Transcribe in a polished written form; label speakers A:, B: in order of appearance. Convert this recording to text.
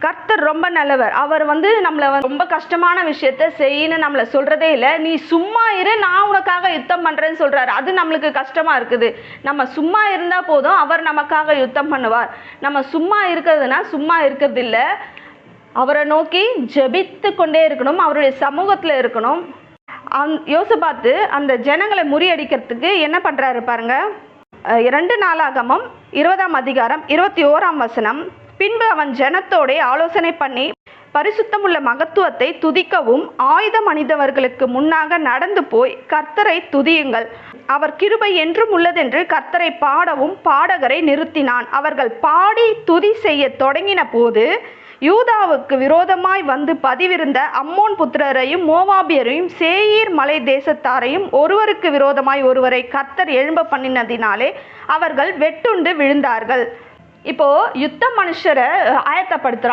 A: கர்த்தர் ரொம்ப நல்லவர். அவர் நம்மளை ரொம்ப கஷ்டமான விஷயத்த செய்யணும் நம்மளை சொல்றதே இல்லை. நீ சும்மா இரு, நான் உனக்காக யுத்தம் பண்றேன்னு சொல்றாரு. அது நம்மளுக்கு கஷ்டமா இருக்குது. நம்ம சும்மா இருந்தா போதும், அவர் நமக்காக யுத்தம் பண்ணுவார். நம்ம சும்மா இருக்கிறதுனா சும்மா இருக்கிறது இல்லை, அவரை நோக்கி ஜெபித்து கொண்டே இருக்கணும், அவருடைய சமூகத்துல இருக்கணும். யோசபாத்து அந்த ஜனங்களை முறியடிக்கிறதுக்கு என்ன பண்றாரு பாருங்க. 2 நாளாகமம் 20ஆம் அதிகாரம் 21ஆம் வசனம். பின்பு அவன் ஜனத்தோட ஆலோசனை பண்ணி பரிசுத்தமுள்ள மகத்துவத்தை துதிக்கவும் ஆயுதம் அணிந்தவர்களுக்கு முன்னாக நடந்து போய் கர்த்தரை துதியுங்கள், அவர் கிருபை என்றும் உள்ளதென்று கர்த்தரை பாடவும் பாடகரை நிறுத்தினான். அவர்கள் பாடி துதி செய்ய தொடங்கின போது யூதாவுக்கு விரோதமாய் வந்து பதிவிருந்த அம்மோன் புத்திரரையும் மோவாபியரையும் சேயீர் மலை தேசத்தாரையும் ஒருவருக்கு விரோதமாய் ஒருவரை கர்த்தர் எழும்ப பண்ணினதினாலே அவர்கள் வெட்டுண்டு விழுந்தார்கள். இப்போ யுத்த மனுஷரை ஆயத்தப்படுத்துறான்.